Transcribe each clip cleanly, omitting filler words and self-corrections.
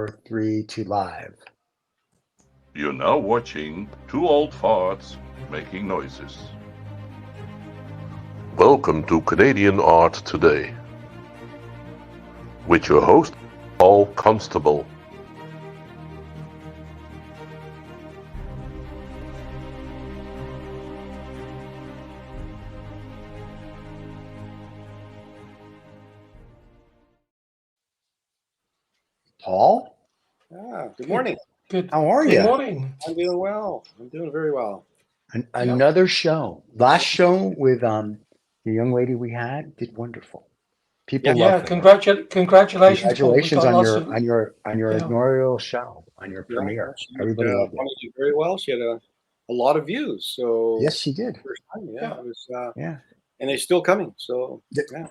4, 3, 2, live. You're now watching two old farts making noises. Welcome to Canadian Art Today with your host, Paul Constable. Paul? Good morning. Good. How are Good you? morning. I'm doing well. I'm doing very well. Another show. Last show with the young lady we had did wonderful. People Yeah, loved it. congratulations, Paul. We Congratulations got on lots your yeah. inaugural show, on your premiere. Everybody loved it. Wanted to do very well. She had a lot of views. So Yes, she did. first time, Yeah. it was. Yeah. And they're still coming. So yeah.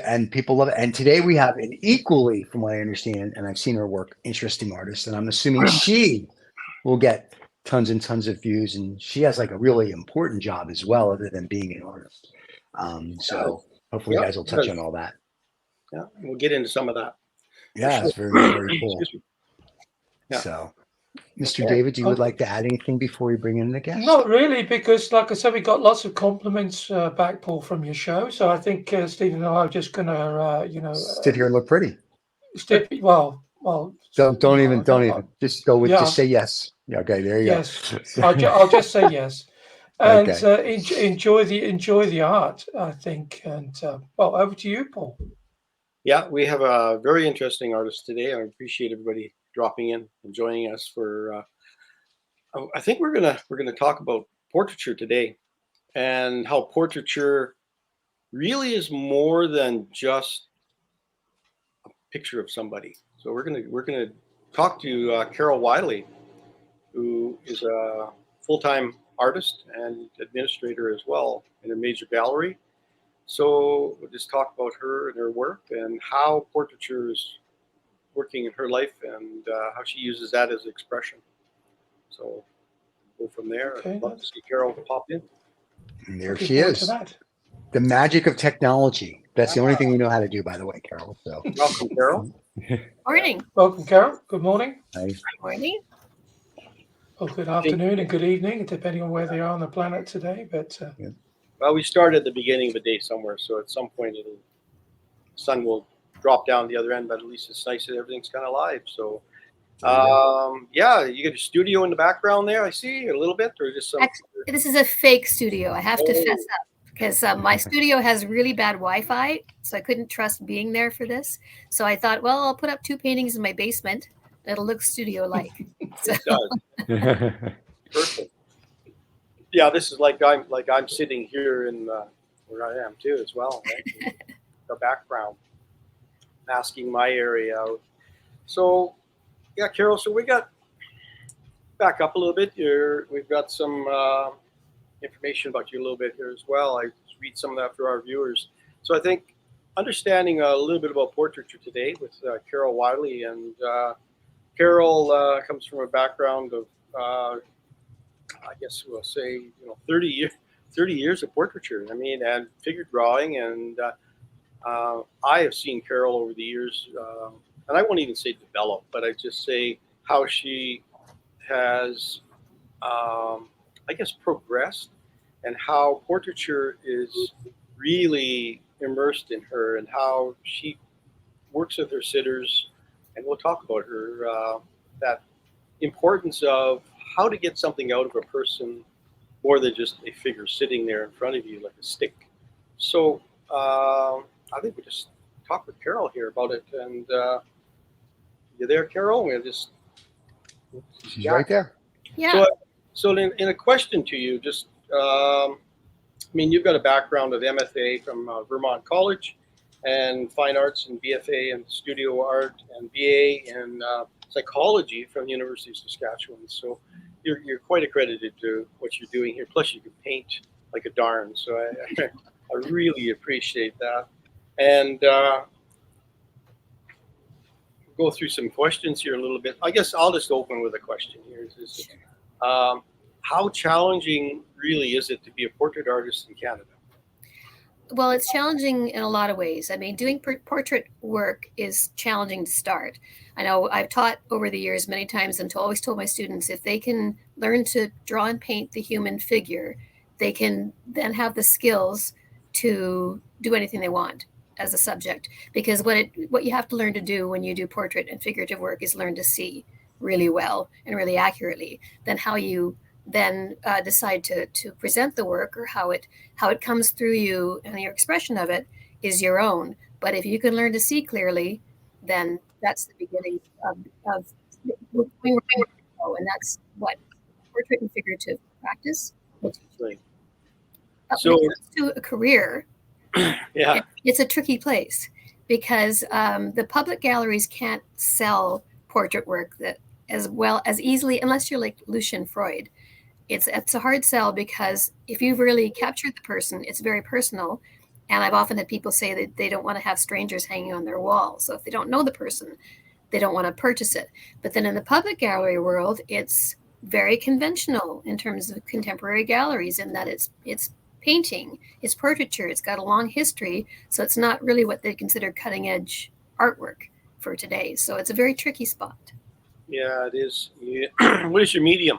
And people love it. And today we have an equally, from what I understand, and I've seen her work, interesting artist. And I'm assuming she will get tons and tons of views. And she has like a really important job as well, other than being an artist. So hopefully you guys will touch on all that. Yeah, we'll get into some of that. Yeah, it's very, very cool. Yeah. So, Mr. David, you would like to add anything before we bring in the guest? Not really, because like I said, we got lots of compliments back, Paul, from your show. So I think Stephen and I are just going to, sit here and look pretty. Well. Don't even. Just go with. Just say yes. Yeah, okay, there you go. Yes, I'll just say yes, and Okay. enjoy the art. I think, and over to you, Paul. Yeah, we have a very interesting artist today. I appreciate everybody dropping in and joining us for. I think we're gonna talk about portraiture today, and how portraiture really is more than just a picture of somebody. So we're gonna talk to Carol Wylie, who is a full-time artist and administrator as well in a major gallery. So we'll just talk about her and her work and how portraiture is working in her life and how she uses that as expression. So we'll go from there. Okay, I'd love to see Carol pop in. And there she is. The magic of technology. That's the only thing we know how to do, by the way, Carol. So welcome, Carol. Morning. Welcome, Carol. Good morning. Hi. Good morning. Well, good afternoon and good evening, depending on where they are on the planet today. But well, we start at the beginning of the day somewhere, so at some point the sun will drop down the other end. But at least it's nice that everything's kind of live. So, you get a studio in the background there. I see a little bit, or just some. Actually, this is a fake studio. I have to fess up because my studio has really bad Wi-Fi, so I couldn't trust being there for this. So I thought, well, I'll put up 2 paintings in my basement. It'll look studio-like. So. It does. Perfect. Yeah, this is like I'm sitting here in where I am too as well. Right? The background, masking my area out. So, yeah, Carol. So we got back up a little bit here. We've got some information about you a little bit here as well. I read some of that for our viewers. So I think understanding a little bit about portraiture today with Carol Wylie, and Carol comes from a background of I guess we'll say 30 years of portraiture. I mean, and figure drawing, and I have seen Carol over the years, and I won't even say develop, but I just say how she has, I guess, progressed, and how portraiture is really immersed in her, and how she works with her sitters, and we'll talk about her, that importance of how to get something out of a person more than just a figure sitting there in front of you like a stick. So I think we just talk with Carol here about it. And you there, Carol? We'll just. She's right there. Yeah. So in a question to you, just I mean, you've got a background of MFA from Vermont College, and fine arts and BFA in studio art, and BA in psychology from the University of Saskatchewan. So you're quite accredited to what you're doing here. Plus you can paint like a darn. So I really appreciate that. And go through some questions here a little bit. I guess I'll just open with a question here. How challenging really is it to be a portrait artist in Canada? Well, it's challenging in a lot of ways. I mean, doing portrait work is challenging to start. I know I've taught over the years many times and always told my students if they can learn to draw and paint the human figure, they can then have the skills to do anything they want as a subject. Because what you have to learn to do when you do portrait and figurative work is learn to see really well and really accurately. Then how you then decide to present the work, or how it comes through you and your expression of it is your own. But if you can learn to see clearly, then that's the beginning of going where you want to go. And that's what portrait and figurative practice will teach you. Right. So when it comes to a career, Yeah. it's a tricky place because the public galleries can't sell portrait work that as well as easily unless you're like Lucian Freud. It's a hard sell because if you've really captured the person, it's very personal. And I've often had people say that they don't want to have strangers hanging on their wall. So if they don't know the person, they don't want to purchase it. But then in the public gallery world, it's very conventional in terms of contemporary galleries in that it's painting, it's portraiture, it's got a long history. So it's not really what they consider cutting edge artwork for today. So it's a very tricky spot. Yeah, it is. Yeah. What is your medium?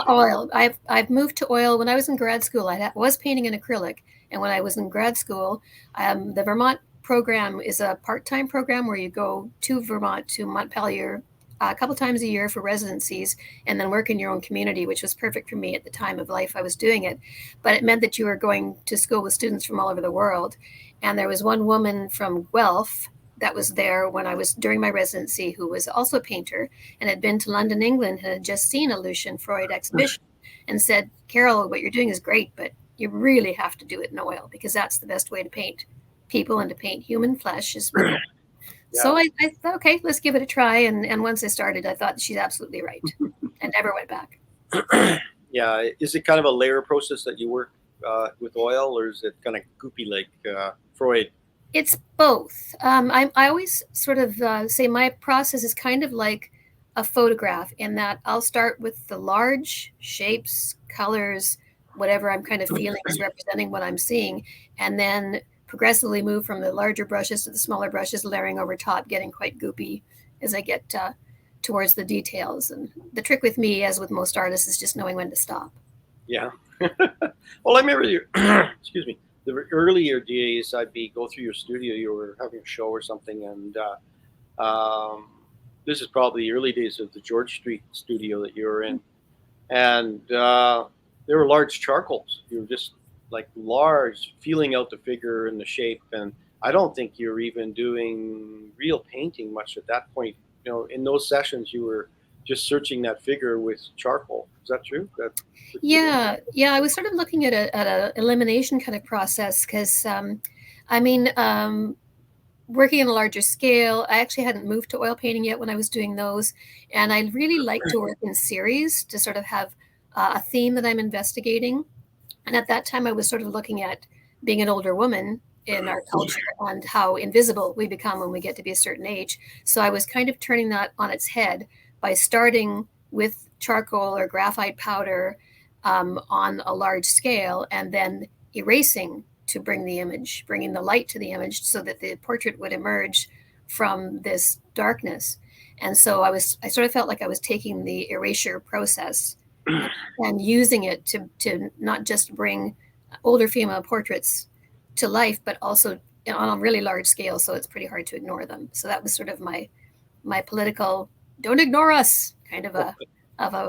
Oil. I've moved to oil. When I was in grad school, I was painting in acrylic, and when I was in grad school, the Vermont program is a part-time program where you go to Vermont to Montpelier a couple times a year for residencies, and then work in your own community, which was perfect for me at the time of life I was doing it. But it meant that you were going to school with students from all over the world, and there was one woman from Guelph that was there when I was during my residency, who was also a painter and had been to London, England, and had just seen a Lucian Freud exhibition and said, Carol, what you're doing is great, but you really have to do it in oil because that's the best way to paint people and to paint human flesh is with oil. Yeah. So I thought, okay, let's give it a try. And once I started, I thought she's absolutely right and never went back. Yeah. Is it kind of a layer process that you work with oil, or is it kind of goopy like Freud? It's both. I always sort of say my process is kind of like a photograph in that I'll start with the large shapes, colors, whatever I'm kind of feeling is representing what I'm seeing, and then progressively move from the larger brushes to the smaller brushes, layering over top, getting quite goopy as I get towards the details. And the trick with me, as with most artists, is just knowing when to stop. Yeah. Well, I remember excuse me. The earlier days, I'd go through your studio. You were having a show or something, and this is probably the early days of the George Street studio that you were in. And there were large charcoals. You were just like large, feeling out the figure and the shape. And I don't think you were even doing real painting much at that point. You know, in those sessions, you were just searching that figure with charcoal. Is that true? Yeah. I was sort of looking at a elimination kind of process because, working on a larger scale, I actually hadn't moved to oil painting yet when I was doing those, and I really like to work in series to sort of have a theme that I'm investigating. And at that time, I was sort of looking at being an older woman in our culture and how invisible we become when we get to be a certain age. So I was kind of turning that on its head by starting with charcoal or graphite powder on a large scale, and then erasing to bring the image, bringing the light to the image so that the portrait would emerge from this darkness. And so I sort of felt like I was taking the erasure process and using it to not just bring older female portraits to life, but also on a really large scale. So it's pretty hard to ignore them. So that was sort of my political, don't ignore us kind of a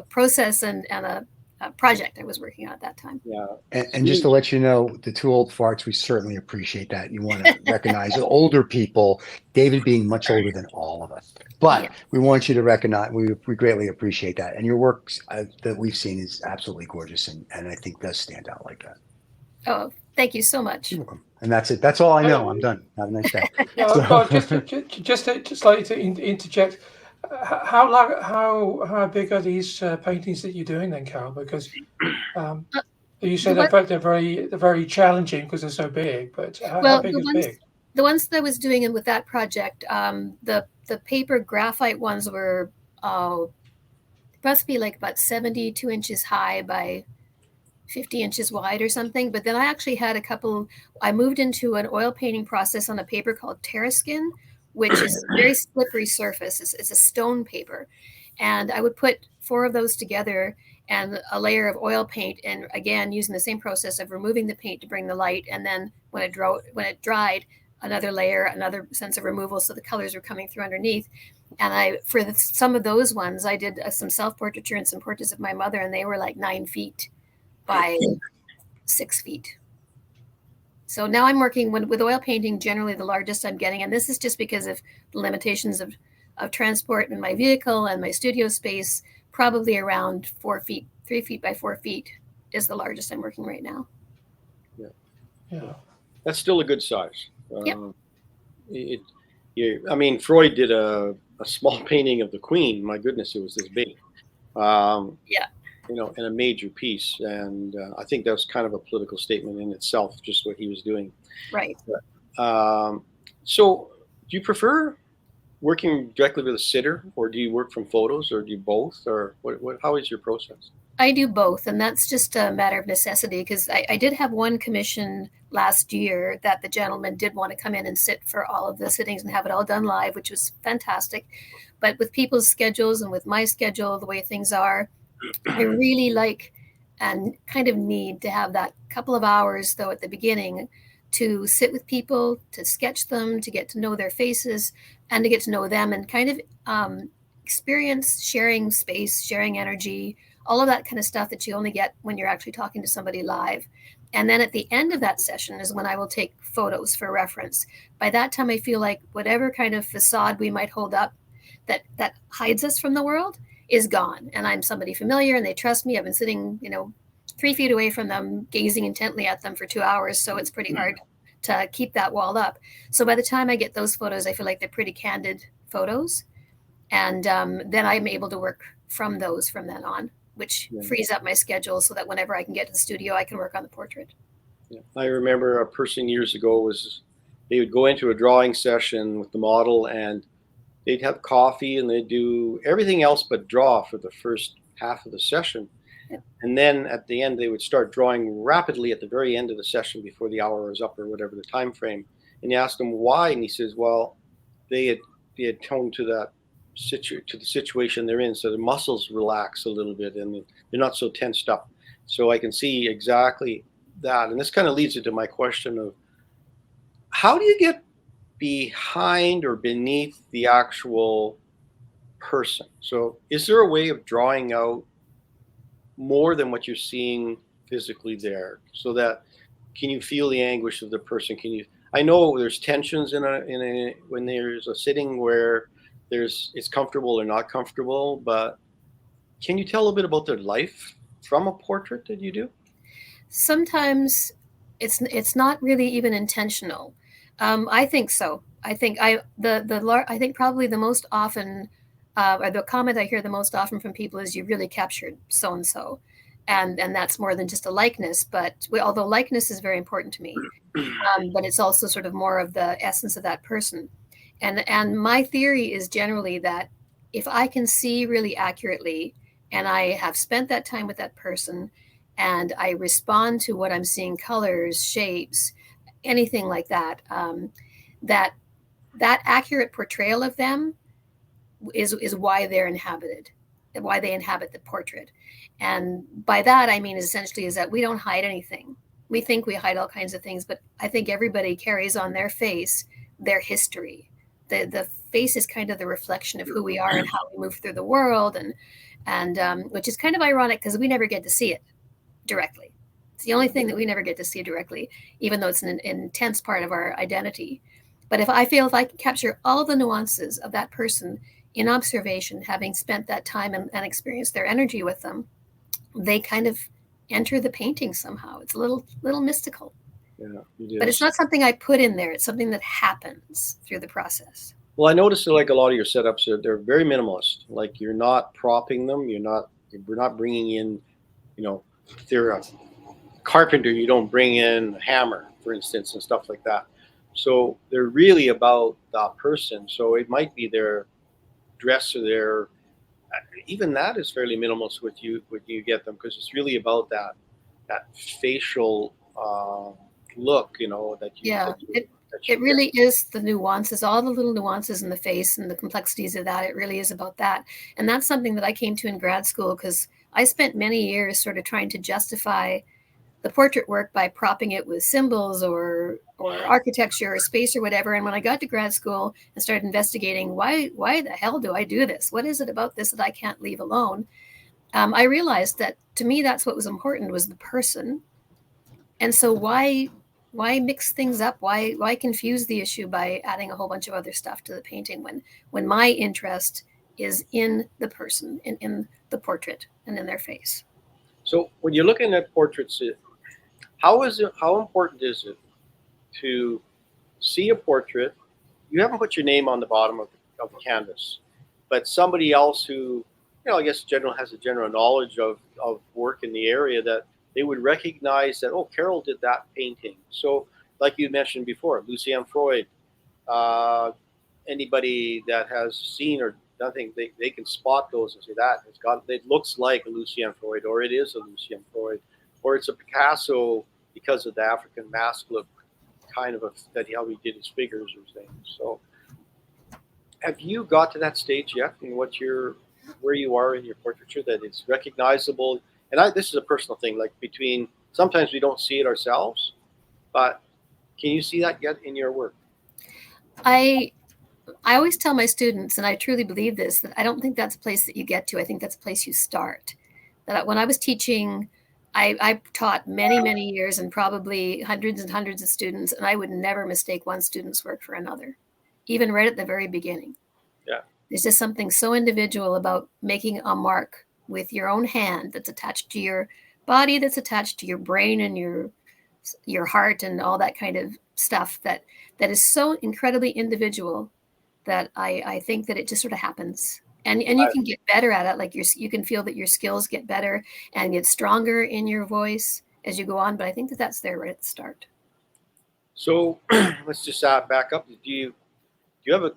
process and a project I was working on at that time. Yeah. And just to let you know, the two old farts, we certainly appreciate that. You want to recognize older people, David being much older than all of us. But we want you to recognize, we greatly appreciate that. And your work that we've seen is absolutely gorgeous and I think does stand out like that. Oh, thank you so much. You're welcome. And that's it. That's all I know. I'm done. Have a nice day. Just like to interject, how big are these paintings that you're doing then, Carol? Because you said they're very challenging because they're so big. But how big is big? The ones that I was doing with that project, the paper graphite ones were must be like about 72 inches high by 50 inches wide or something. But then I actually had I moved into an oil painting process on a paper called Terraskin, which is a very slippery surface. It's a stone paper. And I would put 4 of those together and a layer of oil paint, and again using the same process of removing the paint to bring the light, and then when it dried, another layer, another sense of removal, so the colors were coming through underneath. And some of those ones, I did some self-portraiture and some portraits of my mother, and they were like 9 feet by 6 feet. So now I'm working with oil painting, generally the largest I'm getting, and this is just because of the limitations of transport in my vehicle and my studio space. Probably around 4 feet, 3 feet by 4 feet is the largest I'm working right now. Yeah. That's still a good size. Yep. I mean, Freud did a small painting of the Queen. My goodness, it was this big. Yeah. You know, and a major piece. And I think that was kind of a political statement in itself, just what he was doing. Right. So do you prefer working directly with a sitter, or do you work from photos, or do you both, or how is your process? I do both, and that's just a matter of necessity, because I did have one commission last year that the gentleman did want to come in and sit for all of the sittings and have it all done live, which was fantastic. But with people's schedules and with my schedule, the way things are, I really like and kind of need to have that couple of hours, though, at the beginning to sit with people, to sketch them, to get to know their faces, and to get to know them, and kind of experience sharing space, sharing energy, all of that kind of stuff that you only get when you're actually talking to somebody live. And then at the end of that session is when I will take photos for reference. By that time, I feel like whatever kind of facade we might hold up that hides us from the world is gone. And I'm somebody familiar and they trust me. I've been sitting, 3 feet away from them, gazing intently at them for 2 hours. So it's pretty hard to keep that wall up. So by the time I get those photos, I feel like they're pretty candid photos. And then I'm able to work from those from then on, which frees up my schedule so that whenever I can get to the studio, I can work on the portrait. Yeah. I remember a person years ago they would go into a drawing session with the model, and they'd have coffee and they'd do everything else but draw for the first half of the session. Yep. And then at the end, they would start drawing rapidly at the very end of the session before the hour was up or whatever the time frame. And you asked him why, and he says, well, they had toned to the situation they're in, so the muscles relax a little bit and they're not so tensed up. So I can see exactly that. And this kind of leads into my question of, how do you get behind or beneath the actual person? So is there a way of drawing out more than what you're seeing physically there, so that can you feel the anguish of the person? I know there's tensions when there's a sitting where it's comfortable or not comfortable, but can you tell a bit about their life from a portrait that you do? Sometimes it's not really even intentional. I think so. I think I think probably the most often, or the comment I hear the most often from people is, "You really captured so and so," and that's more than just a likeness. But although likeness is very important to me, but it's also sort of more of the essence of that person. And my theory is generally that if I can see really accurately, and I have spent that time with that person, and I respond to what I'm seeing, colors, shapes, anything like that, that accurate portrayal of them is why they're inhabited, why they inhabit the portrait. And by that, I mean, essentially is that we don't hide anything. We think we hide all kinds of things, but I think everybody carries on their face their history. The face is kind of the reflection of who we are and how we move through the world, and which is kind of ironic because we never get to see it directly. It's the only thing that we never get to see directly, even though it's an intense part of our identity. But if I can capture all the nuances of that person in observation, having spent that time and experienced their energy with them, they kind of enter the painting somehow. It's a little mystical. Yeah, but it's not something I put in there. It's something that happens through the process. Well, I noticed that, like, a lot of your setups, they're very minimalist. Like, you're not propping them. We're not bringing in, if you're a carpenter, you don't bring in a hammer, for instance, and stuff like that. So they're really about that person. So it might be their dress or even that is fairly minimalist with you get them, because it's really about that. facial look, that you Yeah, that you it really is the nuances, all the little nuances in the face and the complexities of that. It really is about that. And that's something that I came to in grad school, because I spent many years sort of trying to justify the portrait work by propping it with symbols or architecture or space or whatever. And when I got to grad school and started investigating why the hell do I do this? What is it about this that I can't leave alone? I realized that to me, that's what was important, was the person. And so why mix things up? Why confuse the issue by adding a whole bunch of other stuff to the painting when my interest is in the person, in the portrait and in their face. So when you're looking at portraits, how important is it to see a portrait? You haven't put your name on the bottom of the canvas, but somebody else who, I guess has a general knowledge of work in the area, that they would recognize that, oh, Carol did that painting. So like you mentioned before, Lucien Freud, anybody that has seen or nothing, they can spot those and say it looks like a Lucien Freud, or it is a Lucien Freud, or it's a Picasso because of the African mask look, kind of how he did his figures or things. So have you got to that stage yet in where you are in your portraiture, that it's recognizable? And this is a personal thing, like sometimes we don't see it ourselves, but can you see that yet in your work? I always tell my students, and I truly believe this, that I don't think that's a place that you get to. I think that's a place you start. That when I was teaching, I taught many, many years and probably hundreds and hundreds of students, and I would never mistake one student's work for another, even right at the very beginning. Yeah. There's just something so individual about making a mark with your own hand that's attached to your body, that's attached to your brain and your heart and all that kind of stuff that is so incredibly individual, that I think that it just sort of happens. And you can get better at it. Like you can feel that your skills get better and get stronger in your voice as you go on. But I think that's there right at the start. So let's just back up. Do you have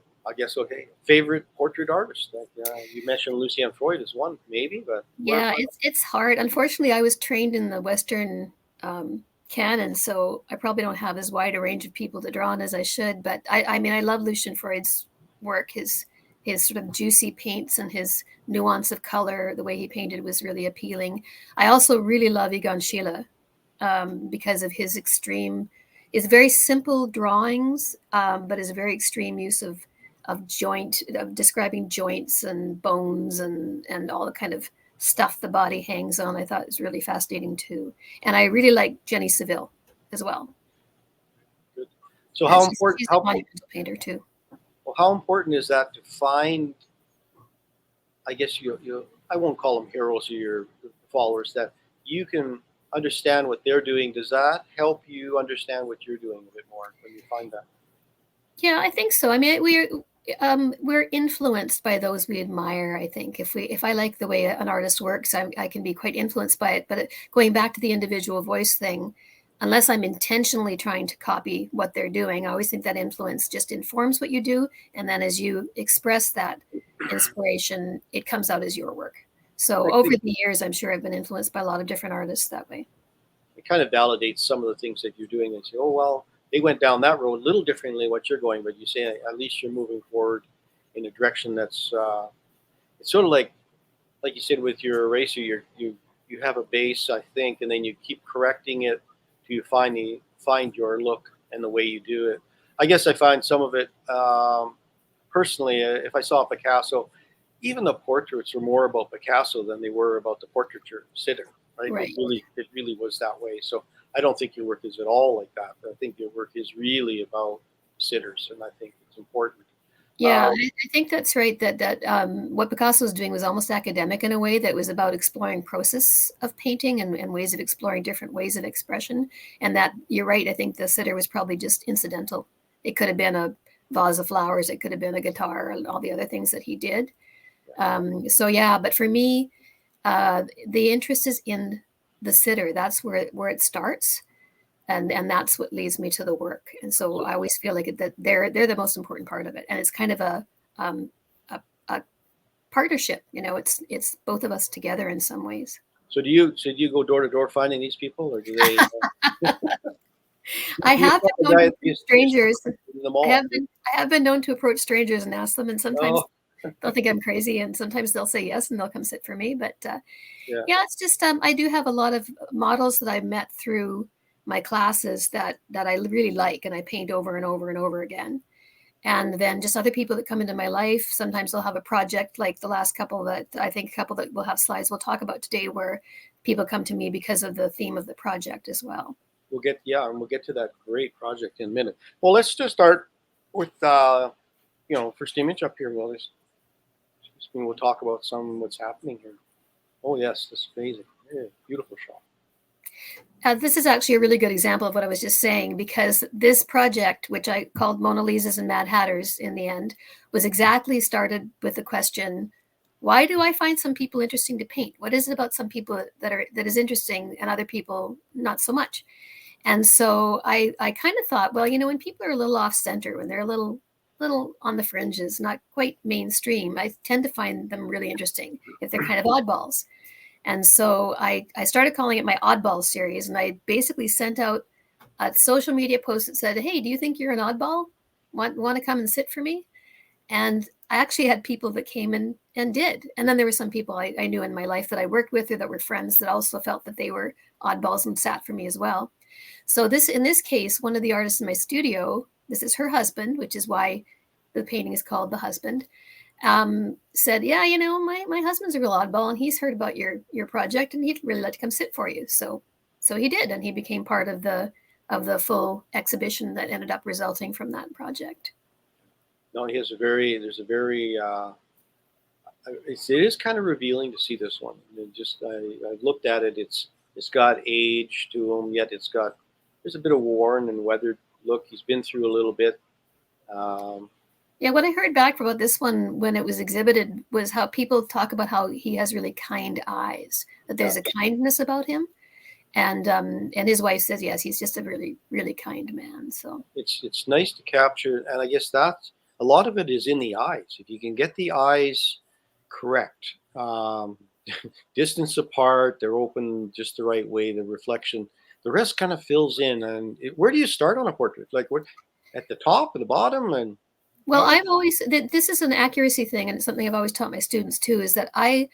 favorite portrait artist? Like you mentioned Lucien Freud is one, maybe, but yeah, it's hard. Unfortunately, I was trained in the Western canon, so I probably don't have as wide a range of people to draw on as I should. But I mean, I love Lucien Freud's work. His sort of juicy paints and his nuance of color, the way he painted was really appealing. I also really love Egon Schiele because of his very simple drawings, but his very extreme use of describing joints and bones and all the kind of stuff the body hangs on. I thought it was really fascinating too. And I really like Jenny Saville as well. Good. So how important? She's a monumental painter too. Well, how important is that to find? I guess I won't call them heroes or your followers, that you can understand what they're doing. Does that help you understand what you're doing a bit more when you find that? Yeah, I think so. I mean, we're influenced by those we admire. I think if I like the way an artist works, I can be quite influenced by it. But going back to the individual voice thing, unless I'm intentionally trying to copy what they're doing, I always think that influence just informs what you do. And then as you express that inspiration, it comes out as your work. So over the years, I'm sure I've been influenced by a lot of different artists that way. It kind of validates some of the things that you're doing and say, oh, well, they went down that road a little differently than what you're going, but you say at least you're moving forward in a direction that's it's sort of like you said with your eraser, you have a base, I think, and then you keep correcting it till you find your look and the way you do it. I guess I find some of it personally. If I saw Picasso, even the portraits were more about Picasso than they were about the portraiture sitter. Right? It really was that way. So I don't think your work is at all like that. I think your work is really about sitters, and I think it's important. Yeah, I think that's right. That what Picasso was doing was almost academic in a way, that was about exploring process of painting and ways of exploring different ways of expression. And that you're right. I think the sitter was probably just incidental. It could have been a vase of flowers. It could have been a guitar and all the other things that he did. So yeah, but for me, the interest is in the sitter. That's where it starts. And that's what leads me to the work. And so I always feel like that they're the most important part of it. And it's kind of a partnership. It's both of us together in some ways. So do you go door to door finding these people, or do they? I have been known to approach strangers. Them all. I have been known to approach strangers and ask them, and sometimes Oh, they'll think I'm crazy, and sometimes they'll say yes, and they'll come sit for me. But yeah. yeah, it's just I do have a lot of models that I've met through my classes that I really like, and I paint over and over and over again. And then just other people that come into my life. Sometimes they'll have a project like the last couple that I think a couple that we'll have slides we'll talk about today, where people come to me because of the theme of the project as well. We'll get to that great project in a minute. Well, let's just start with first image up here. We'll talk about what's happening here. Oh yes, this is amazing. Yeah, beautiful shot. This is actually a really good example of what I was just saying, because this project, which I called Mona Lisas and Mad Hatters in the end, was exactly started with the question, why do I find some people interesting to paint? What is it about some people that is interesting and other people not so much? And so I kind of thought, well, when people are a little off center, when they're a little on the fringes, not quite mainstream, I tend to find them really interesting if they're kind of oddballs. And so I started calling it my oddball series. And I basically sent out a social media post that said, hey, do you think you're an oddball? Want to come and sit for me? And I actually had people that came in and did. And then there were some people I knew in my life that I worked with or that were friends that also felt that they were oddballs and sat for me as well. So in this case, one of the artists in my studio, this is her husband, which is why the painting is called The Husband, said, yeah, my husband's a real oddball, and he's heard about your project, and he'd really like to come sit for you. So he did, and he became part of the full exhibition that ended up resulting from that project. No, it is kind of revealing to see this one. I looked at it. It's got age to him, yet there's a bit of worn and weathered look. He's been through a little bit. Yeah, what I heard back about this one when it was exhibited was how people talk about how he has really kind eyes, that there's a kindness about him. And his wife says, yes, he's just a really, really kind man. So it's nice to capture. And I guess that's a lot of it is in the eyes. If you can get the eyes correct, distance apart, they're open just the right way, the reflection, the rest kind of fills in. And where do you start on a portrait? Like what, at the top or the bottom? And well, this is an accuracy thing, and it's something I've always taught my students too, is that I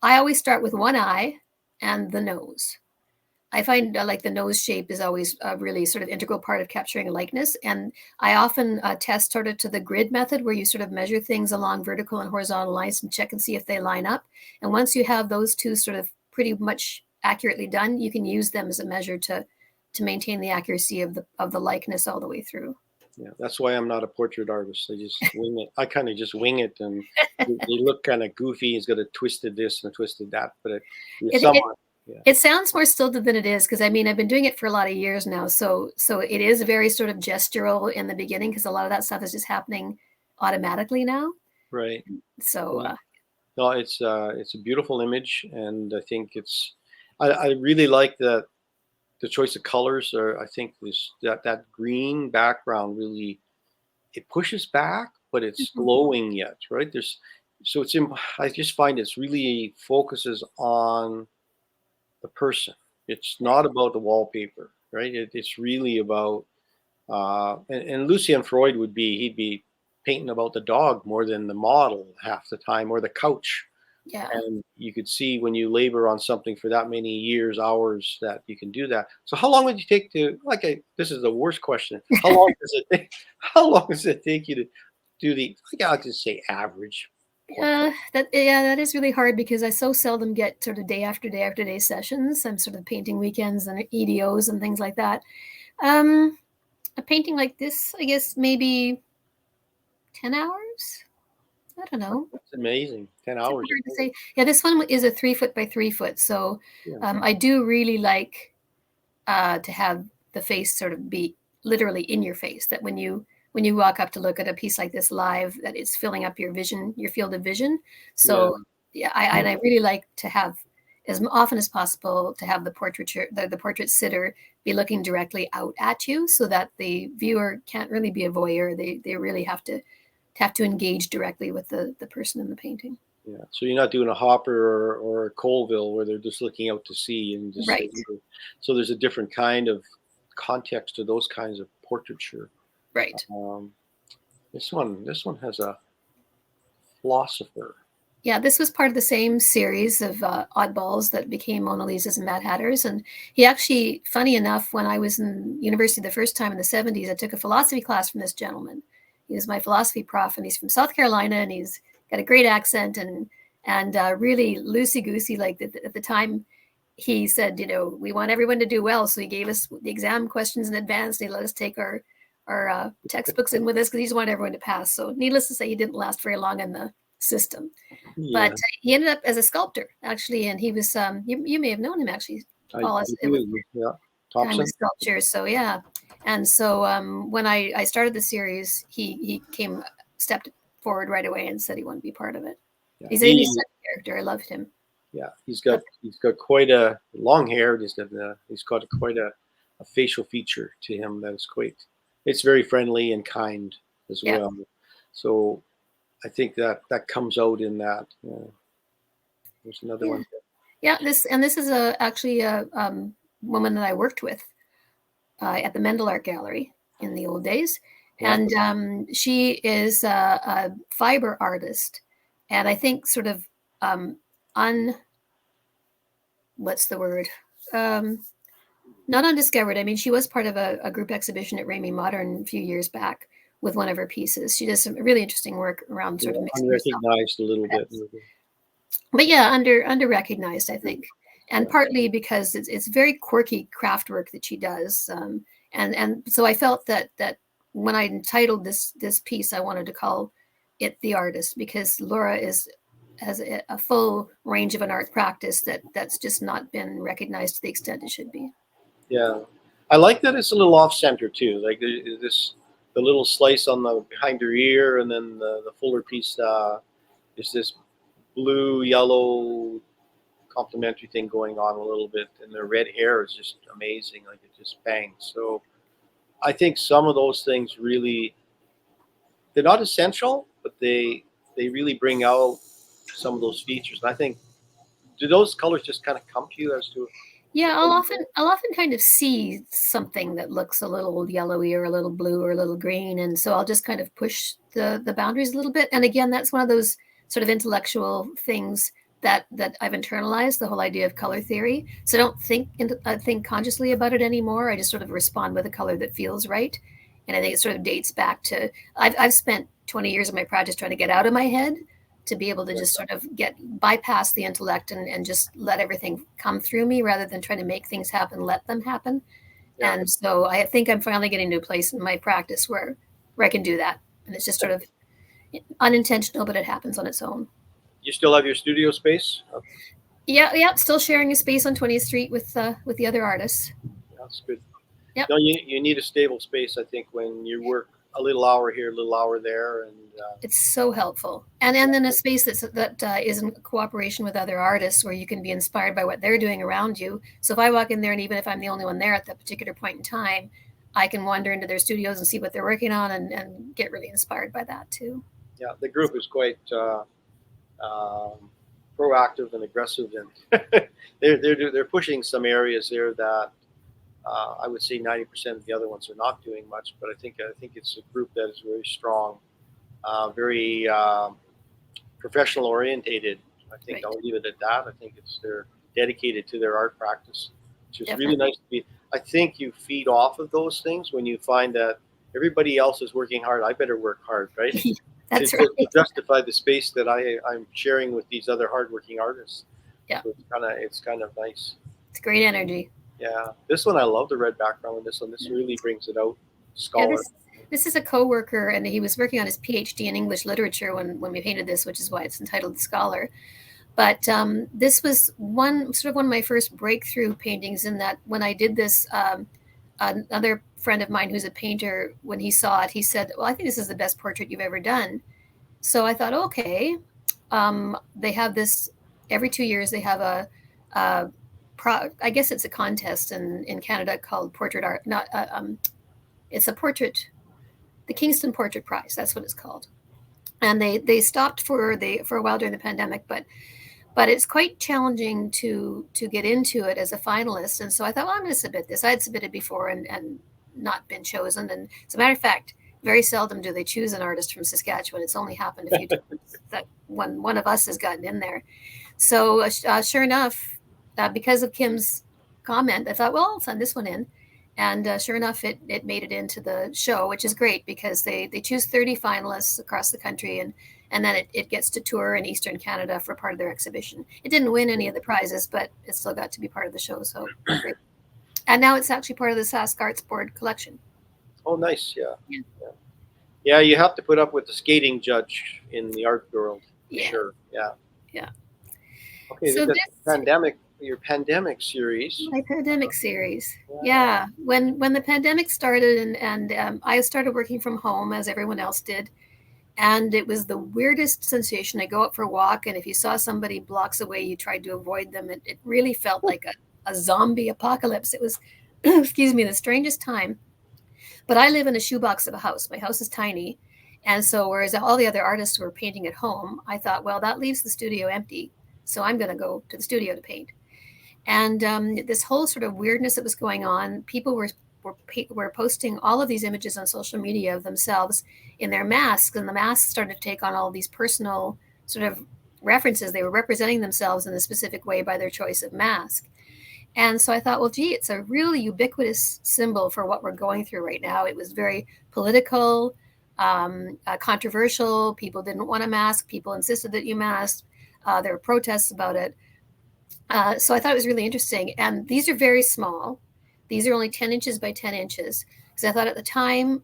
always start with one eye and the nose. I find like the nose shape is always a really sort of integral part of capturing a likeness. And I often test sort of to the grid method, where you sort of measure things along vertical and horizontal lines and check and see if they line up. And once you have those two sort of pretty much accurately done, you can use them as a measure to maintain the accuracy of the likeness all the way through. Yeah, that's why I'm not a portrait artist. I just wing it. I kind of just wing it, and they look kind of goofy. He's got a twisted this and a twisted that, but it sounds more stilted than it is, because I mean I've been doing it for a lot of years now. So it is very sort of gestural in the beginning, because a lot of that stuff is just happening automatically now. Right. So no, it's a beautiful image, and I think I really like the choice of colors. I think that green background really, it pushes back, but it's glowing yet, right? I just find it's really focuses on the person. It's not about the wallpaper, right? It's really about, and Lucien Freud he'd be painting about the dog more than the model half the time, or the couch. yeah. And you could see when you labor on something for that many years, hours, that you can do that. So how long would you take to, this is the worst question. How long does it take you to do I'll just say average? That is really hard, because I so seldom get sort of day after day after day sessions. I'm sort of painting weekends and EDOs and things like that. A painting like this, I guess maybe 10 hours. I don't know. That's amazing. 10 hours. Hard to say. Yeah, this one is a 3 foot by 3 foot. So I do really like to have the face sort of be literally in your face, that when you walk up to look at a piece like this live, that it's filling up your vision, your field of vision. So I really like to have, as often as possible, to have the portrait sitter be looking directly out at you, so that the viewer can't really be a voyeur. They really have to engage directly with the person in the painting. Yeah. So you're not doing a Hopper or a Colville where they're just looking out to sea and just Right. so there's a different kind of context to those kinds of portraiture. Right. This one has a philosopher. Yeah, this was part of the same series of oddballs that became Mona Lisas and Mad Hatters. And he actually, funny enough, when I was in university the first time in the 70s, I took a philosophy class from this gentleman. He was my philosophy prof, and he's from South Carolina, and he's got a great accent and really loosey-goosey. Like at the time, he said, we want everyone to do well. So he gave us the exam questions in advance, and he let us take our textbooks in with us because he just wanted everyone to pass. So needless to say, he didn't last very long in the system. Yeah. But he ended up as a sculptor, actually, and he was you may have known him, actually, Paul, Yeah. time of sculpture. So yeah, and so when I started the series, he stepped forward right away and said he wanted to be part of it. Yeah. He's a character. I loved him. Yeah, he's got quite a long hair. He's got quite a facial feature to him that is quite. It's very friendly and kind as well. So I think that comes out in that. There's another one. Yeah, this is actually a woman that I worked with at the Mendel Art Gallery in the old days, and she is a fiber artist, and I think sort of what's the word? Not undiscovered. I mean, she was part of a group exhibition at Ramey Modern a few years back with one of her pieces. She does some really interesting work around sort of mixing unrecognized a little bit. But yeah, under recognized, I think, and partly because it's very quirky craft work that she does, and so I felt that when I entitled this piece, I wanted to call it The Artist, because Laura has a full range of an art practice that's just not been recognized to the extent it should be. Yeah, I like that it's a little off center too. Like the little slice on the behind her ear, and then the fuller piece is this blue yellow complementary thing going on a little bit, and the red hair is just amazing. Like it just bangs. So I think some of those things really, they're not essential, but they really bring out some of those features. And I think, do those colors just kind of come to you as to? Yeah, I'll often kind of see something that looks a little yellowy or a little blue or a little green, and so I'll just kind of push the boundaries a little bit. And again, that's one of those sort of intellectual things that I've internalized, the whole idea of color theory. So I don't think consciously about it anymore. I just sort of respond with a color that feels right. And I think it sort of dates back to I've spent 20 years of my practice trying to get out of my head to be able to just sort of bypass the intellect and just let everything come through me rather than trying to make things happen, let them happen. Yeah. And so I think I'm finally getting to a place in my practice where I can do that. And it's just sort of unintentional, but it happens on its own. You still have your studio space? Yeah. Still sharing a space on 20th Street with the other artists. That's good. Yep. No, you need a stable space, I think, when you work a little hour here, a little hour there, and it's so helpful. And then a space that is in cooperation with other artists, where you can be inspired by what they're doing around you. So if I walk in there, and even if I'm the only one there at that particular point in time, I can wander into their studios and see what they're working on, and get really inspired by that too. Yeah, the group is quite proactive and aggressive, and they're pushing some areas there that I would say 90% of the other ones are not doing much. But I think it's a group that is very strong, very professional orientated. I think I'll leave it at that. I think they're dedicated to their art practice, which is really nice to be. I think you feed off of those things when you find that everybody else is working hard. I better work hard, right? That's right. To justify the space that I'm sharing with these other hardworking artists. Yeah. So it's kind of nice. It's great energy. Yeah. This one, I love the red background on this one. This really brings it out. Scholar. Yeah, this is a coworker, and he was working on his PhD in English literature when we painted this, which is why it's entitled Scholar. But this was one of my first breakthrough paintings, in that when I did this, another friend of mine who's a painter, when he saw it, he said, well, I think this is the best portrait you've ever done. So I thought, okay, they have this every 2 years. They have I guess it's a contest in Canada called Portrait Art. It's a portrait, the Kingston Portrait Prize. That's what it's called. and they stopped for a while during the pandemic, but it's quite challenging to get into it as a finalist. And so I thought, well, I'm going to submit this. I had submitted before and not been chosen. And as a matter of fact, very seldom do they choose an artist from Saskatchewan. It's only happened a few times that one of us has gotten in there. So sure enough, because of Kim's comment, I thought, well, I'll send this one in. And sure enough, it made it into the show, which is great because they choose 30 finalists across the country, and then it gets to tour in Eastern Canada for part of their exhibition. It didn't win any of the prizes, but it still got to be part of the show. So great. And now it's actually part of the Sask Arts Board collection. Oh, nice. Yeah, you have to put up with the skating judge in the art world. For sure. Yeah. Okay, So your pandemic series. My pandemic series. Yeah. When the pandemic started and I started working from home as everyone else did. And it was the weirdest sensation. I go out for a walk, and if you saw somebody blocks away, you tried to avoid them. It really felt like a zombie apocalypse. It was, excuse me, the strangest time. But I live in a shoebox of a house. My house is tiny. And so whereas all the other artists were painting at home, I thought, well, that leaves the studio empty. So I'm going to go to the studio to paint. And this whole sort of weirdness that was going on, people were posting all of these images on social media of themselves in their masks, and the masks started to take on all these personal sort of references. They were representing themselves in a specific way by their choice of mask. And so I thought, well, gee, it's a really ubiquitous symbol for what we're going through right now. It was very political, controversial. People didn't want to mask. People insisted that you mask. There were protests about it. So I thought it was really interesting. And these are very small. These are only 10 inches by 10 inches. Because I thought at the time,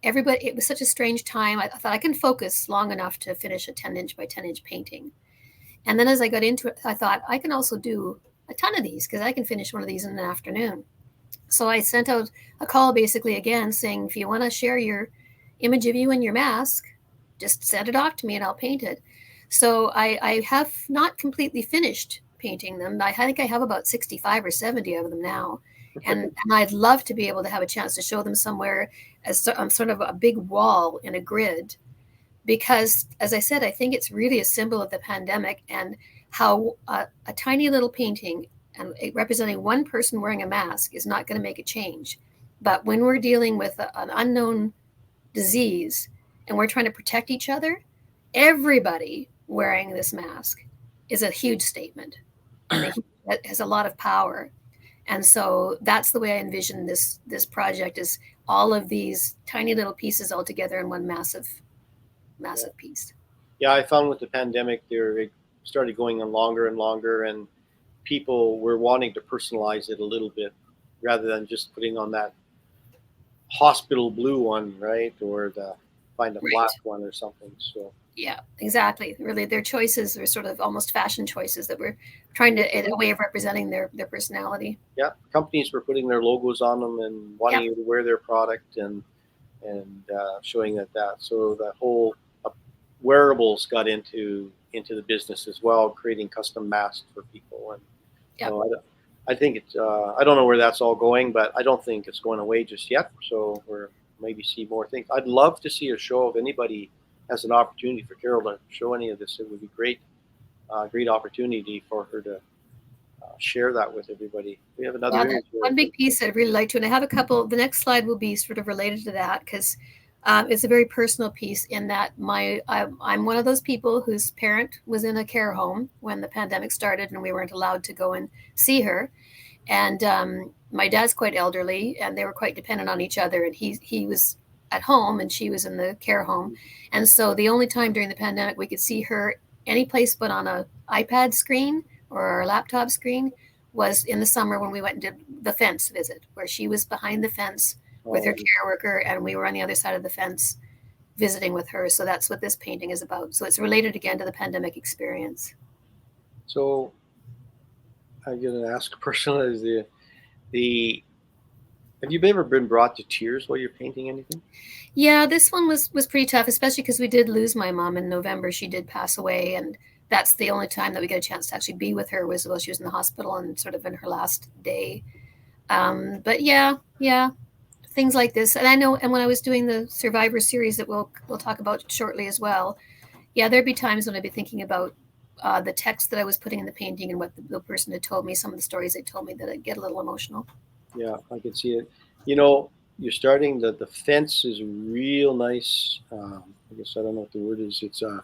it was such a strange time. I thought I can focus long enough to finish a 10-inch by 10-inch painting. And then as I got into it, I thought I can also do a ton of these because I can finish one of these in an afternoon. So I sent out a call basically again saying, if you want to share your image of you and your mask, just send it off to me and I'll paint it. So I have not completely finished painting them. I think I have about 65 or 70 of them now. And I'd love to be able to have a chance to show them somewhere as on sort of a big wall in a grid. Because, as I said, I think it's really a symbol of the pandemic and how a tiny little painting and representing one person wearing a mask is not going to make a change. But when we're dealing with an unknown disease and we're trying to protect each other, everybody wearing this mask is a huge statement. And it has a lot of power. And so that's the way I envision this project, is all of these tiny little pieces all together in one massive piece. Yeah, I found with the pandemic, they started going on longer and longer, and people were wanting to personalize it a little bit rather than just putting on that hospital blue one, right? Or find a black one or something. So yeah, exactly. Really, their choices are sort of almost fashion choices that we're trying to, in a way of representing their personality. Yeah, companies were putting their logos on them and wanting you to wear their product and showing that. So the whole wearables got into the business as well, creating custom masks for people. And so I think it's I don't know where that's all going, but I don't think it's going away just yet. So we're maybe see more things. I'd love to see a show of anybody has an opportunity for Carol to show any of this. It would be great opportunity for her to share that with everybody. We have another one big piece I'd really like to, and I have a couple. The next slide will be sort of related to that because it's a very personal piece in that I'm one of those people whose parent was in a care home when the pandemic started and we weren't allowed to go and see her. And my dad's quite elderly and they were quite dependent on each other, and he was at home and she was in the care home. And so the only time during the pandemic we could see her any place but on an iPad screen or a laptop screen was in the summer when we went and did the fence visit, where she was behind the fence with her care worker and we were on the other side of the fence visiting with her. So that's what this painting is about. So it's related again to the pandemic experience. So I'm going to ask a person, is have you ever been brought to tears while you're painting anything? Yeah, this one was pretty tough, especially because we did lose my mom in November. She did pass away, and that's the only time that we got a chance to actually be with her was while she was in the hospital and sort of in her last day. But yeah, things like this. And I know, and when I was doing the Survivor series that we'll talk about shortly as well, Yeah, there'd be times when I'd be thinking about the text that I was putting in the painting and what the person had told me, some of the stories they told me, that I'd get a little emotional. Yeah, I can see it. You know, you're starting the fence is real nice. I guess I don't know what the word is. It's a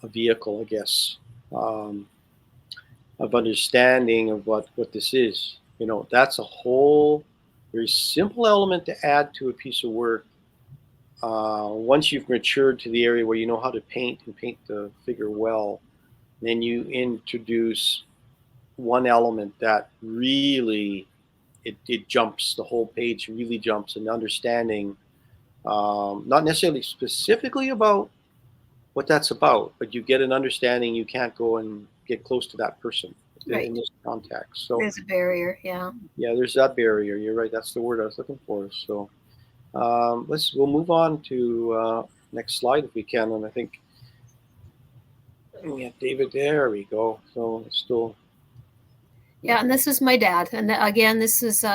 vehicle, I guess, um, of understanding of what this is. You know, that's a whole very simple element to add to a piece of work. Once you've matured to the area where you know how to paint and paint the figure well, then you introduce one element that really it jumps, the whole page really jumps in understanding, not necessarily specifically about what that's about, but you get an understanding. You can't go and get close to that person Right. in this context. So There's a barrier. Yeah. yeah, there's that barrier. You're right. That's the word I was looking for. So we'll move on to next slide if we can. And I think yeah, David, there we go. So it's still. Yeah, and this is my dad. And again, this is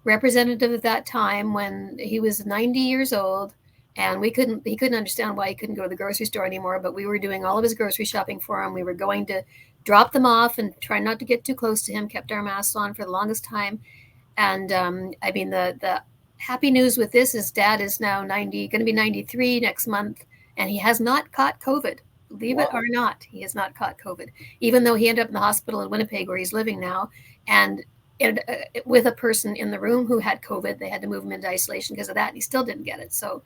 representative of that time when he was 90 years old, and he couldn't understand why he couldn't go to the grocery store anymore, but we were doing all of his grocery shopping for him. We were going to drop them off and try not to get too close to him, kept our masks on for the longest time. And I mean, the happy news with this is dad is now 90, going to be 93 next month, and he has not caught COVID. Believe it or not, he has not caught COVID, even though he ended up in the hospital in Winnipeg where he's living now. And with a person in the room who had COVID, they had to move him into isolation because of that. And he still didn't get it. So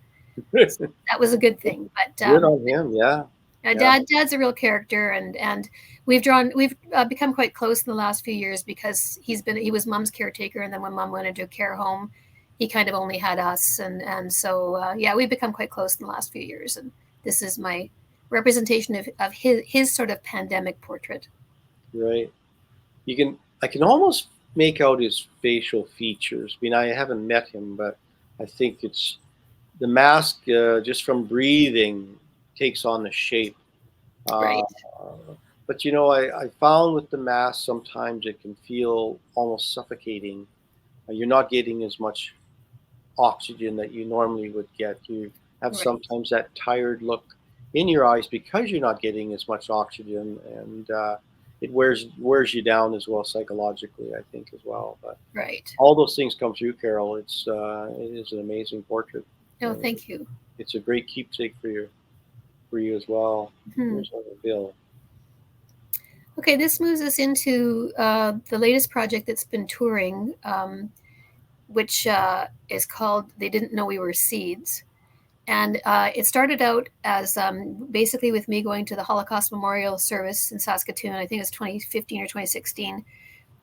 that was a good thing. But Good on him, yeah. Dad's a real character, and we've become quite close in the last few years because he was mom's caretaker, and then when mom went into a care home, he kind of only had us, and so yeah, we've become quite close in the last few years, and this is my representation of his sort of pandemic portrait. Right. I can almost make out his facial features. I mean, I haven't met him, but I think it's the mask just from breathing takes on the shape. Right. But you know, I found with the mask sometimes it can feel almost suffocating. You're not getting as much oxygen that you normally would get. You have Right. sometimes that tired look in your eyes because you're not getting as much oxygen, and it wears you down as well psychologically, I think, as well. But Right. all those things come through, Carol. It is an amazing portrait. No, thank you. It's a great keepsake for you as well. Here's another Bill. Okay, this moves us into the latest project that's been touring, which is called "They Didn't Know We Were Seeds." And it started out as basically with me going to the Holocaust Memorial Service in Saskatoon. I think it was 2015 or 2016,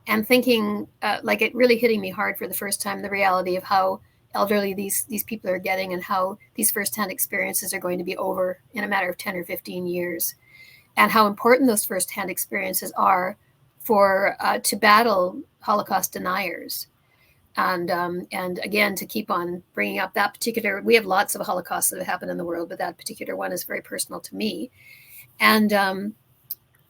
and thinking like it really hitting me hard for the first time, the reality of how elderly these people are getting and how these firsthand experiences are going to be over in a matter of 10 or 15 years, and how important those firsthand experiences are for to battle Holocaust deniers. And again, to keep on bringing up that particular, we have lots of Holocausts that have happened in the world, but that particular one is very personal to me. And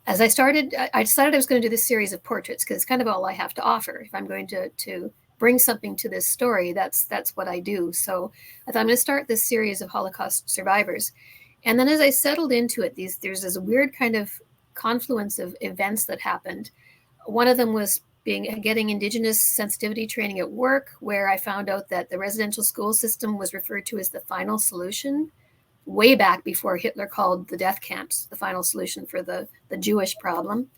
as I decided I was going to do this series of portraits because it's kind of all I have to offer. If I'm going to bring something to this story, that's what I do. So I thought I'm going to start this series of Holocaust survivors. And then as I settled into it, there's this weird kind of confluence of events that happened. One of them was getting Indigenous sensitivity training at work, where I found out that the residential school system was referred to as the final solution way back before Hitler called the death camps the final solution for the Jewish problem.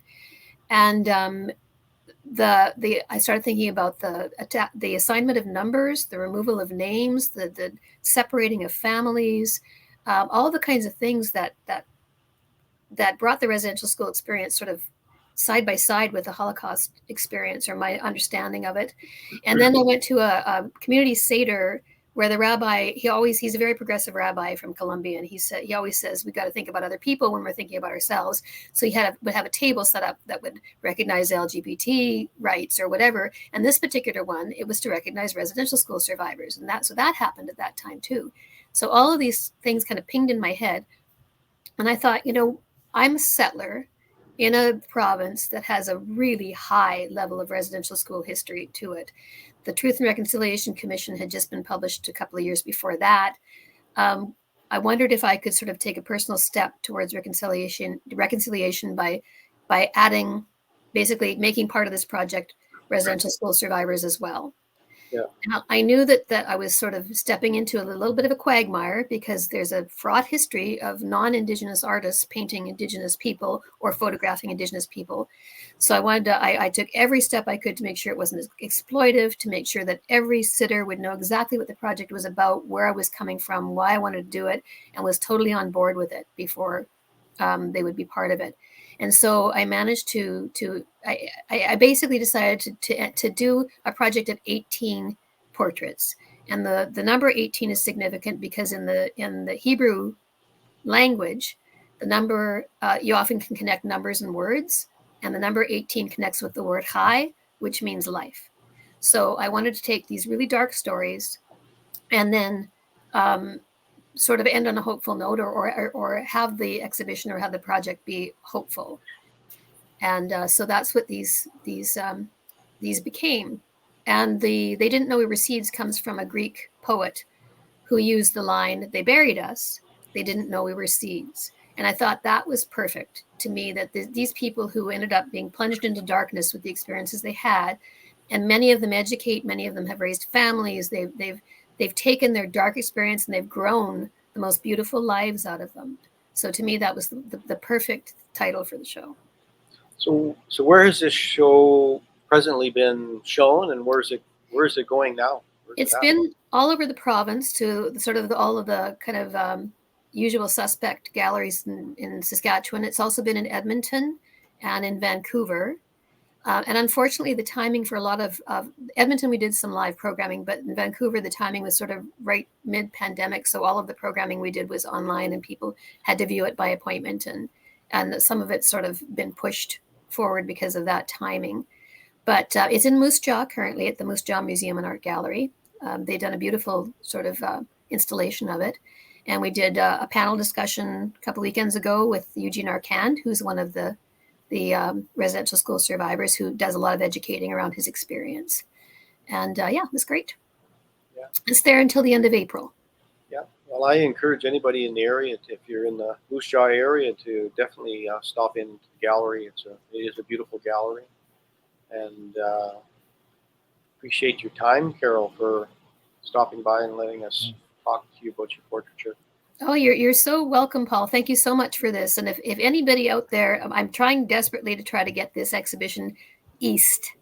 And I started thinking about the assignment of numbers, the removal of names, the separating of families, all the kinds of things that brought the residential school experience sort of side by side with the Holocaust experience, or my understanding of it. And then I went to a community Seder where the rabbi, he's a very progressive rabbi from Colombia, and he always says we got to think about other people when we're thinking about ourselves. So he would have a table set up that would recognize LGBT rights or whatever. And this particular one, it was to recognize residential school survivors, and so that happened at that time too. So all of these things kind of pinged in my head, and I thought, I'm a settler in a province that has a really high level of residential school history to it. The Truth and Reconciliation Commission had just been published a couple of years before that. I wondered if I could sort of take a personal step towards reconciliation by adding, basically making part of this project residential school survivors as well. Yeah. Now, I knew that I was sort of stepping into a little bit of a quagmire because there's a fraught history of non-Indigenous artists painting Indigenous people or photographing Indigenous people. So I took every step I could to make sure it wasn't exploitive, to make sure that every sitter would know exactly what the project was about, where I was coming from, why I wanted to do it, and was totally on board with it before they would be part of it. And so I managed I basically decided to do a project of 18 portraits. And the number 18 is significant because in the Hebrew language, the number, you often can connect numbers and words, and the number 18 connects with the word chai, which means life. So I wanted to take these really dark stories and then sort of end on a hopeful note, or have the exhibition or have the project be hopeful. And so that's what these became. And they didn't know we were seeds comes from a Greek poet who used the line, "They buried us. They didn't know we were seeds." And I thought that was perfect to me, that these people who ended up being plunged into darkness with the experiences they had, and many of them educate, many of them have raised families. They've taken their dark experience and they've grown the most beautiful lives out of them. So to me, that was the perfect title for the show. So where has this show presently been shown, and where is it going now? It's been all over the province to sort of all of the kind of usual suspect galleries in Saskatchewan. It's also been in Edmonton and in Vancouver. And unfortunately, the timing for a lot of Edmonton, we did some live programming, but in Vancouver, the timing was sort of right mid-pandemic. So all of the programming we did was online, and people had to view it by appointment, and some of it's sort of been pushed forward because of that timing. But it's in Moose Jaw currently at the Moose Jaw Museum and Art Gallery. They've done a beautiful sort of installation of it. And we did a panel discussion a couple weekends ago with Eugene Arcand, who's one of the residential school survivors, who does a lot of educating around his experience. And yeah, it was great. Yeah. It's there until the end of April. Yeah. Well, I encourage anybody in the area, if you're in the Moose Jaw area, to definitely stop in the gallery. It is a beautiful gallery. And appreciate your time, Carol, for stopping by and letting us talk to you about your portraiture. Oh, you're so welcome, Paul. Thank you so much for this. And if anybody out there, I'm trying desperately to try to get this exhibition east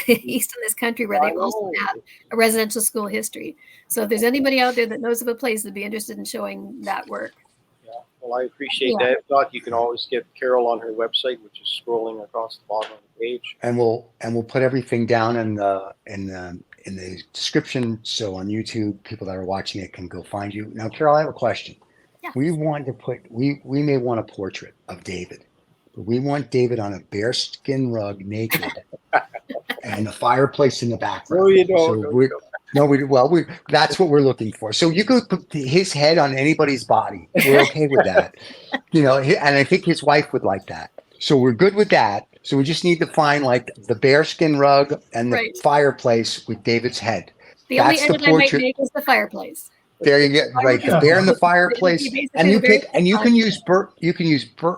in this country, where they also have a residential school history. So if there's anybody out there that knows of a place that'd be interested in showing that work. Yeah, well, I appreciate that. If not, you can always get Carol on her website, which is scrolling across the bottom of the page. And we'll put everything down in the description, so on YouTube, people that are watching it can go find you. Now, Carol, I have a question. Yeah. We may want a portrait of David, but we want David on a bearskin rug, naked, and a fireplace in the background. No, you don't. So that's what we're looking for. So you could put his head on anybody's body. We're okay with that. And I think his wife would like that. So we're good with that. So we just need to find like the bearskin rug and the fireplace with David's head. The only edit I might make is the fireplace. There you go. Right, the bear in the fireplace, and you can use Burt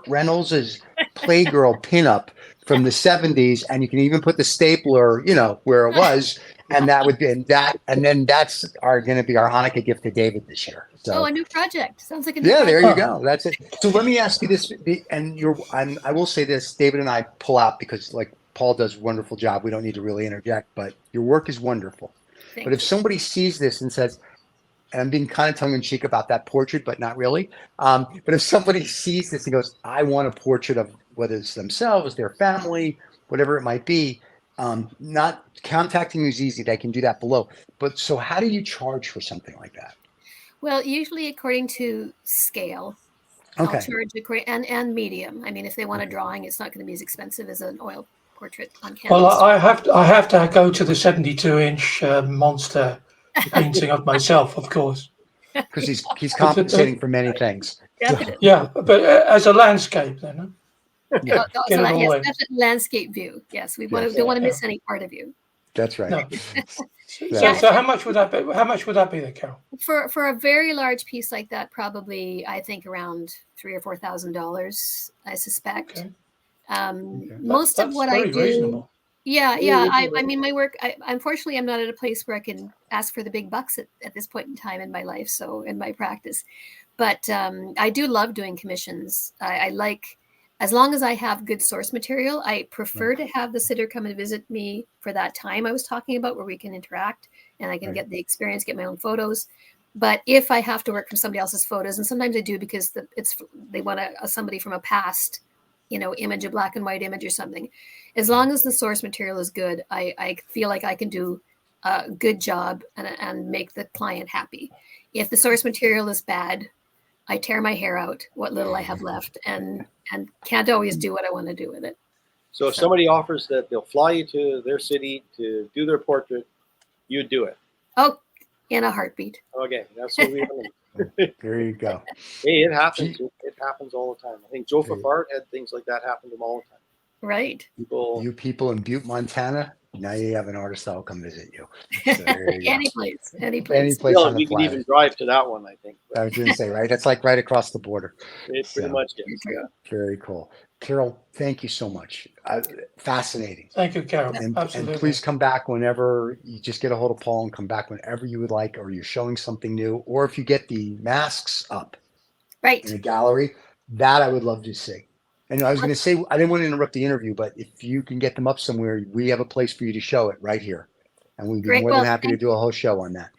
Reynolds' Playgirl pinup from the 70s, and you can even put the stapler, where it was, and that would be that, and then that's going to be our Hanukkah gift to David this year. So, a new project. Sounds like a new project. There you go. That's it. So let me ask you this, and I will say this: David and I pull out because, like, Paul does a wonderful job. We don't need to really interject, but your work is wonderful. But if somebody sees this and says, and I'm being kind of tongue-in-cheek about that portrait, but not really. But if somebody sees this and goes, I want a portrait of whether it's themselves, their family, whatever it might be, not contacting you is easy. They can do that below. But so how do you charge for something like that? Well, usually according to scale. Okay. I'll charge and medium. I mean, if they want a drawing, it's not going to be as expensive as an oil portrait on canvas. Well, I have to go to the 72-inch monster painting of myself, of course, because he's compensating for many things. Definitely. Yeah, but as a landscape, then. Definitely landscape view. Yes, we don't want to miss any part of you. That's right. No. Yeah. So how much would that be? How much would that be then, Carol? For a very large piece like that, probably I think around $3,000 or $4,000, I suspect. Okay. Most of That's what I very do, reasonable. yeah. Very reasonable. I mean, my work. Unfortunately, I'm not at a place where I can ask for the big bucks at this point in time in my life. So in my practice, but I do love doing commissions. I like, as long as I have good source material. I prefer to have the sitter come and visit me for that time I was talking about, where we can interact and I can get the experience, get my own photos. But if I have to work from somebody else's photos, and sometimes I do because they want somebody from a past, image, a black and white image or something. As long as the source material is good, I feel like I can do a good job and make the client happy. If the source material is bad, I tear my hair out, what little I have left, and can't always do what I want to do with it. So if somebody offers that they'll fly you to their city to do their portrait, you'd do it. Oh, in a heartbeat. Okay, that's what we want. There you go. Hey, it happens. It happens all the time. I think Joe Fafard had things like that happen to him all the time. Right. You people in Butte, Montana, now you have an artist that will come visit you. So there you go. Any place. Any place on the we can planet. even drive to that one, I think. I was going to say, right? That's like right across the border. It pretty much is. Yeah. Very cool. Carol, thank you so much. Fascinating. Thank you, Carol. And Absolutely. please come back whenever you just get a hold of Paul, and come back whenever you would like, or you're showing something new, or if you get the masks up Right. in a gallery, that I would love to see. And I was going to say, I didn't want to interrupt the interview, but if you can get them up somewhere, we have a place for you to show it right here. And we'd be Great. more than happy to do a whole show on that.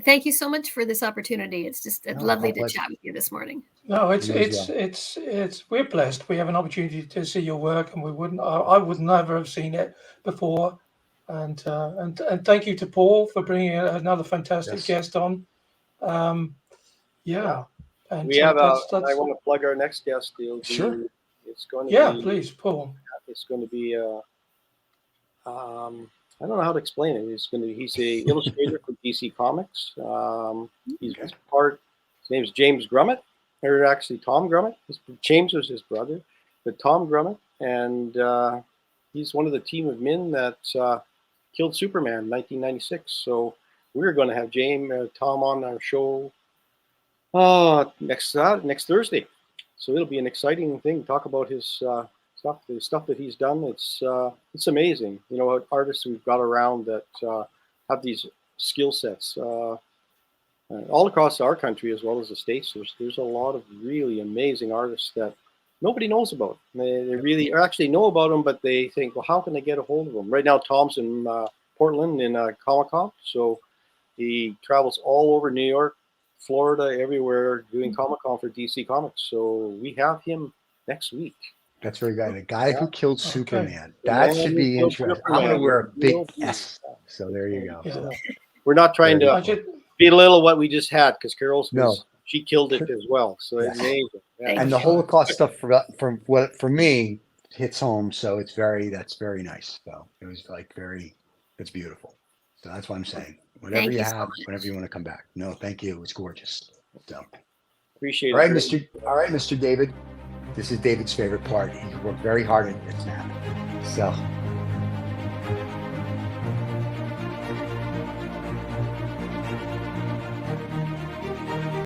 Thank you so much for this opportunity. It's just lovely to chat with you this morning. No, it's we're blessed. We have an opportunity to see your work, and I would never have seen it before. And thank you to Paul for bringing another fantastic guest on. Yeah. And we have I want to plug our next guest. Sure. It's going to be, please, Paul. It's going to be I don't know how to explain it. He's a illustrator for DC Comics. His name's James Grummett, or actually Tom Grummett. James was his brother, but Tom Grummett, and he's one of the team of men that killed Superman in 1996. So we're going to have Tom on our show next Thursday. So it'll be an exciting thing to talk about his the stuff that he's done. It's amazing. Artists we've got around that have these skill sets all across our country as well as the States. There's a lot of really amazing artists that nobody knows about. They really actually know about them, but they think, well, how can they get a hold of them? Right now, Tom's in Portland in Comic-Con, so he travels all over New York, Florida, everywhere doing Comic-Con for DC Comics. So we have him next week. That's very good. The guy who killed Superman. That should be interesting. I'm going to wear a big S. So there you go. Yeah. We're not trying to belittle what we just had, because Carol's she killed it as well. So it's amazing. Yeah. And the Holocaust stuff for me hits home. So that's very nice. So it was it's beautiful. So that's what I'm saying. Whatever you have, whenever you want to come back. No, thank you. It was gorgeous. So appreciate it. All right, Mr. David. This is David's favorite part. He worked very hard at that. So